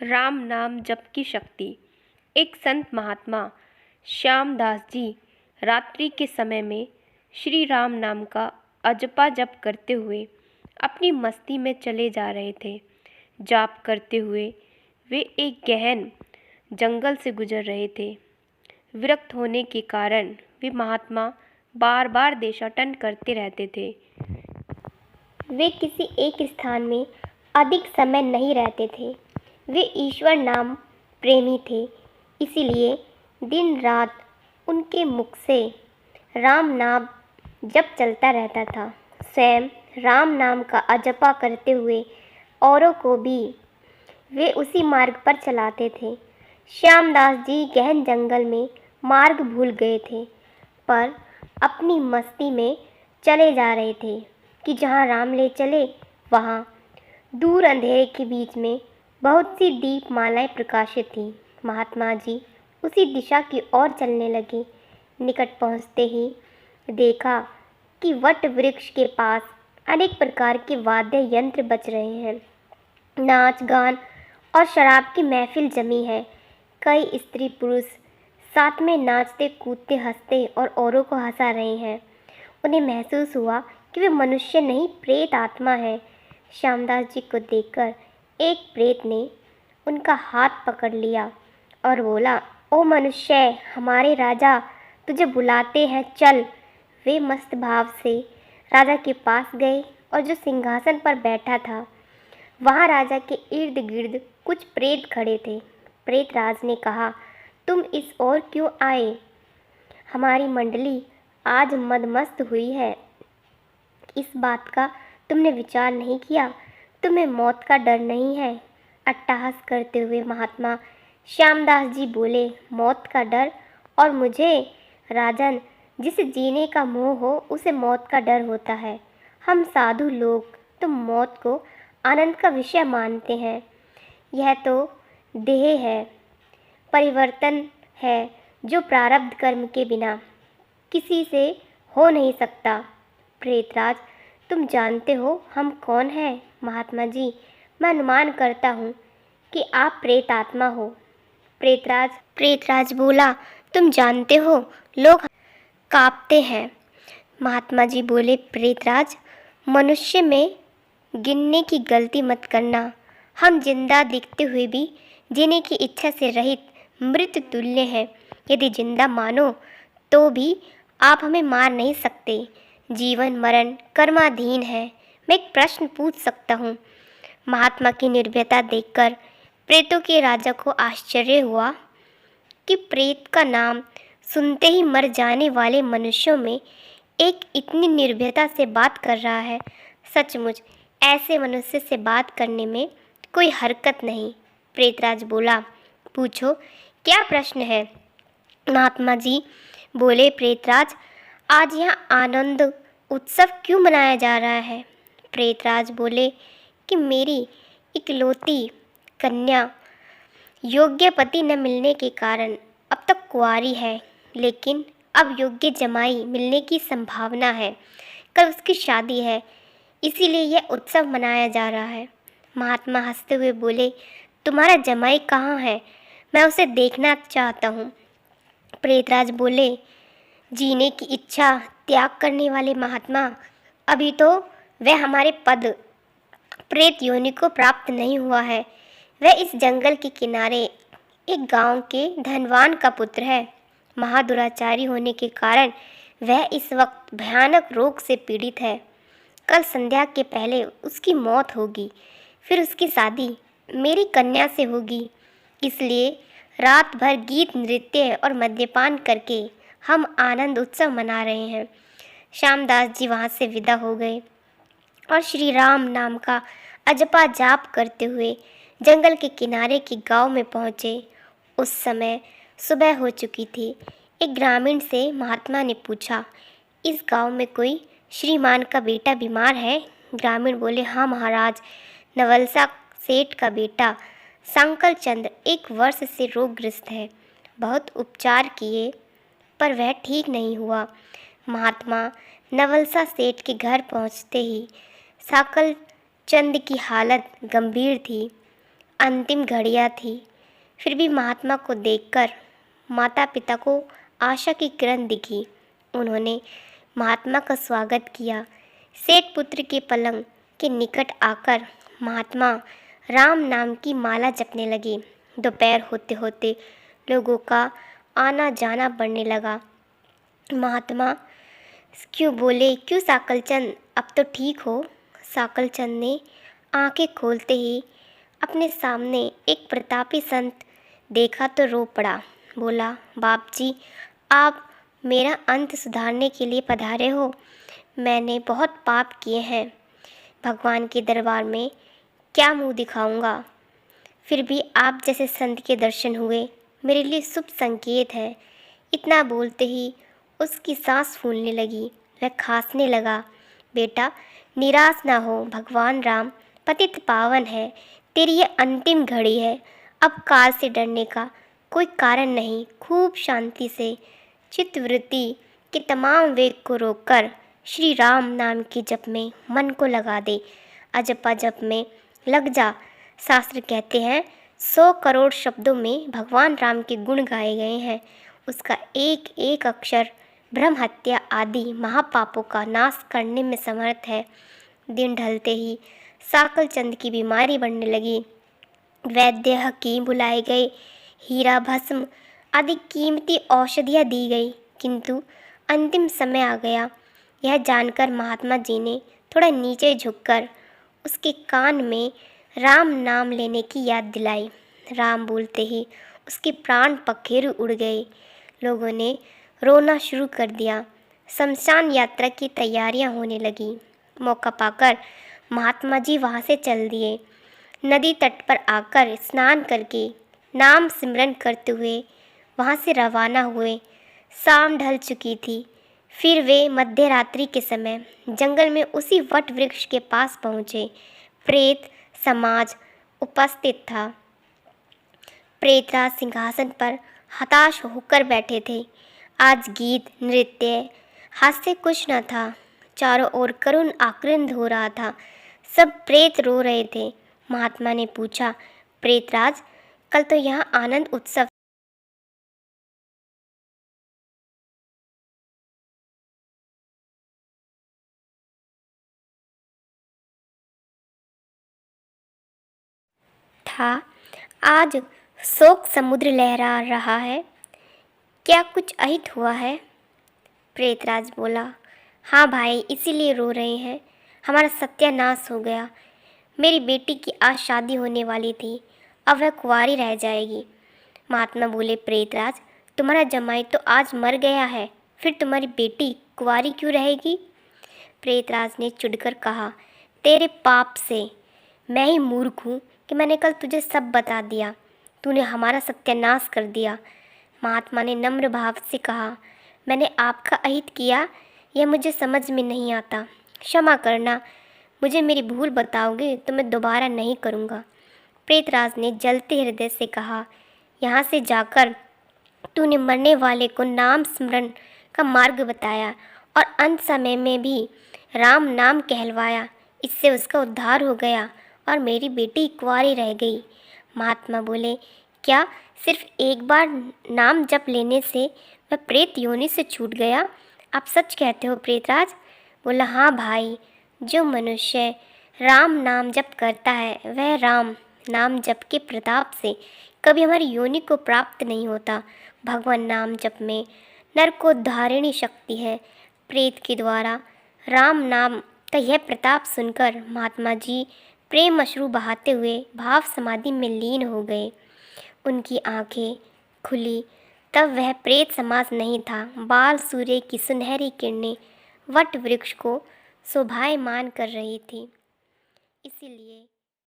राम नाम जप की शक्ति। एक संत महात्मा श्यामदास जी रात्रि के समय में श्री राम नाम का अजपा जप करते हुए अपनी मस्ती में चले जा रहे थे। जाप करते हुए वे एक गहन जंगल से गुजर रहे थे। विरक्त होने के कारण वे महात्मा बार बार देशाटन करते रहते थे। वे किसी एक स्थान में अधिक समय नहीं रहते थे। वे ईश्वर नाम प्रेमी थे, इसीलिए दिन रात उनके मुख से राम नाम जप चलता रहता था। स्वयं राम नाम का अजपा करते हुए औरों को भी वे उसी मार्ग पर चलाते थे। श्यामदास जी गहन जंगल में मार्ग भूल गए थे, पर अपनी मस्ती में चले जा रहे थे कि जहाँ राम ले चले वहाँ दूर अंधेरे के बीच में बहुत सी दीपमालाएं प्रकाशित थीं। महात्मा जी उसी दिशा की ओर चलने लगे। निकट पहुँचते ही देखा कि वट वृक्ष के पास अनेक प्रकार के वाद्य यंत्र बज रहे हैं। नाच गान और शराब की महफिल जमी है। कई स्त्री पुरुष साथ में नाचते कूदते हंसते और औरों को हंसा रहे हैं। उन्हें महसूस हुआ कि वे मनुष्य नहीं, प्रेत आत्मा है। श्यामदास जी को देखकर एक प्रेत ने उनका हाथ पकड़ लिया और बोला, ओ मनुष्य, हमारे राजा तुझे बुलाते हैं, चल। वे मस्त भाव से राजा के पास गए और जो सिंहासन पर बैठा था वहाँ राजा के इर्द गिर्द कुछ प्रेत खड़े थे। प्रेतराज ने कहा, तुम इस ओर क्यों आए? हमारी मंडली आज मदमस्त हुई है। इस बात का तुमने विचार नहीं किया? तुम्हें मौत का डर नहीं है? अट्टहास करते हुए महात्मा श्यामदास जी बोले, मौत का डर? और मुझे? राजन, जिसे जीने का मोह हो उसे मौत का डर होता है। हम साधु लोग तो मौत को आनंद का विषय मानते हैं। यह तो देह है, परिवर्तन है जो प्रारब्ध कर्म के बिना किसी से हो नहीं सकता। प्रेतराज, तुम जानते हो हम कौन हैं? महात्मा जी, मैं अनुमान करता हूँ कि आप प्रेत आत्मा हो। प्रेतराज बोला, तुम जानते हो लोग कांपते हैं। महात्मा जी बोले, प्रेतराज, मनुष्य में गिनने की गलती मत करना। हम जिंदा दिखते हुए भी जीने की इच्छा से रहित मृत तुल्य हैं। यदि जिंदा मानो तो भी आप हमें मार नहीं सकते। जीवन मरण कर्माधीन है। मैं एक प्रश्न पूछ सकता हूँ? महात्मा की निर्भयता देखकर प्रेतों के राजा को आश्चर्य हुआ कि प्रेत का नाम सुनते ही मर जाने वाले मनुष्यों में एक इतनी निर्भयता से बात कर रहा है। सचमुच ऐसे मनुष्य से बात करने में कोई हरकत नहीं। प्रेतराज बोला, पूछो, क्या प्रश्न है? महात्मा जी बोले, प्रेतराज, आज यहाँ आनंद उत्सव क्यों मनाया जा रहा है? प्रेतराज बोले कि मेरी इकलौती कन्या योग्य पति न मिलने के कारण अब तक कुंवारी है, लेकिन अब योग्य जमाई मिलने की संभावना है। कल उसकी शादी है, इसीलिए यह उत्सव मनाया जा रहा है। महात्मा हंसते हुए बोले, तुम्हारा जमाई कहाँ है? मैं उसे देखना चाहता हूँ। प्रेतराज बोले, जीने की इच्छा त्याग करने वाले महात्मा, अभी तो वह हमारे पद प्रेत योनि को प्राप्त नहीं हुआ है। वह इस जंगल के किनारे एक गांव के धनवान का पुत्र है। महादुराचारी होने के कारण वह इस वक्त भयानक रोग से पीड़ित है। कल संध्या के पहले उसकी मौत होगी, फिर उसकी शादी मेरी कन्या से होगी। इसलिए रात भर गीत नृत्य और मद्यपान करके हम आनंद उत्सव मना रहे हैं। श्यामदास जी वहाँ से विदा हो गए और श्री राम नाम का अजपा जाप करते हुए जंगल के किनारे के गांव में पहुँचे। उस समय सुबह हो चुकी थी। एक ग्रामीण से महात्मा ने पूछा, इस गांव में कोई श्रीमान का बेटा बीमार है? ग्रामीण बोले, हाँ महाराज, नवलसा सेठ का बेटा शंकर चंद्र 1 वर्ष से रोगग्रस्त है। बहुत उपचार किए पर वह ठीक नहीं हुआ। महात्मा नवलसा सेठ के घर पहुंचते ही साकल चंद की हालत गंभीर थी। अंतिम घड़ियां थी। फिर भी महात्मा को देखकर माता पिता को आशा की किरण दिखी। उन्होंने महात्मा का स्वागत किया। सेठ पुत्र के पलंग के निकट आकर महात्मा राम नाम की माला जपने लगे। दोपहर होते होते लोगों का आना जाना बढ़ने लगा। महात्मा क्यों बोले, क्यों साकलचंद, अब तो ठीक हो? साकलचंद ने आंखें खोलते ही अपने सामने एक प्रतापी संत देखा तो रो पड़ा। बोला, बाप जी, आप मेरा अंत सुधारने के लिए पधारे हो। मैंने बहुत पाप किए हैं, भगवान के दरबार में क्या मुंह दिखाऊंगा। फिर भी आप जैसे संत के दर्शन हुए मेरे लिए शुभ संकेत है। इतना बोलते ही उसकी सांस फूलने लगी, वह खांसने लगा। बेटा, निराश ना हो, भगवान राम पतित पावन है। तेरी ये अंतिम घड़ी है, अब काल से डरने का कोई कारण नहीं। खूब शांति से चित्तवृत्ति के तमाम वेग को रोककर श्री राम नाम के जप में मन को लगा दे। अजपा जप में लग जा। शास्त्र कहते हैं 100 करोड़ शब्दों में भगवान राम के गुण गाए गए हैं। उसका एक एक अक्षर ब्रह्म हत्या आदि महापापों का नाश करने में समर्थ है। दिन ढलते ही साकलचंद की बीमारी बढ़ने लगी। वैद्य हकीम बुलाए गए, हीरा भस्म आदि कीमती औषधियाँ दी गई, किंतु अंतिम समय आ गया। यह जानकर महात्मा जी ने थोड़ा नीचे झुककर उसके कान में राम नाम लेने की याद दिलाई। राम बोलते ही उसके प्राण पखेरु उड़ गए। लोगों ने रोना शुरू कर दिया। शमशान यात्रा की तैयारियां होने लगी। मौका पाकर महात्मा जी वहाँ से चल दिए। नदी तट पर आकर स्नान करके नाम सिमरन करते हुए वहाँ से रवाना हुए। शाम ढल चुकी थी। फिर वे मध्य रात्रि के समय जंगल में उसी वट वृक्ष के पास पहुँचे। प्रेत समाज उपस्थित था। प्रेतराज सिंहासन पर हताश होकर बैठे थे। आज गीत, नृत्य, हास्य कुछ न था। चारों ओर करुण आक्रंद हो रहा था। सब प्रेत रो रहे थे। महात्मा ने पूछा, प्रेतराज, कल तो यहाँ आनंद उत्सव था, आज शोक समुद्र लहरा रहा है, क्या कुछ अहित हुआ है? प्रेतराज बोला, हाँ भाई, इसीलिए रो रहे हैं। हमारा सत्यानाश हो गया। मेरी बेटी की आज शादी होने वाली थी, अब वह कुंवारी रह जाएगी। महात्मा बोले, प्रेतराज, तुम्हारा जमाई तो आज मर गया है, फिर तुम्हारी बेटी कुंवारी क्यों रहेगी? प्रेतराज ने चिढ़कर कहा, तेरे पाप से मैं ही मूर्ख हूँ कि मैंने कल तुझे सब बता दिया। तूने हमारा सत्यानाश कर दिया। महात्मा ने नम्र भाव से कहा, मैंने आपका अहित किया, यह मुझे समझ में नहीं आता। क्षमा करना, मुझे मेरी भूल बताओगे तो मैं दोबारा नहीं करूँगा। प्रेतराज ने जलते हृदय से कहा, यहाँ से जाकर तूने मरने वाले को नाम स्मरण का मार्ग बताया और अंत समय में भी राम नाम कहलवाया। इससे उसका उद्धार हो गया और मेरी बेटी कुंवारी रह गई। महात्मा बोले, क्या सिर्फ एक बार नाम जप लेने से वह प्रेत योनि से छूट गया? आप सच कहते हो प्रेतराज? बोला, हाँ भाई, जो मनुष्य राम नाम जप करता है वह राम नाम जप के प्रताप से कभी हमारी योनि को प्राप्त नहीं होता। भगवान नाम जप में नरकोद्धारिणी शक्ति है। प्रेत के द्वारा राम नाम का यह प्रताप सुनकर महात्मा जी प्रेम अश्रु बहाते हुए भाव समाधि में लीन हो गए। उनकी आंखें खुली तब वह प्रेत समाज नहीं था। बाल सूर्य की सुनहरी किरणें वट वृक्ष को शोभायमान कर रही थी। इसीलिए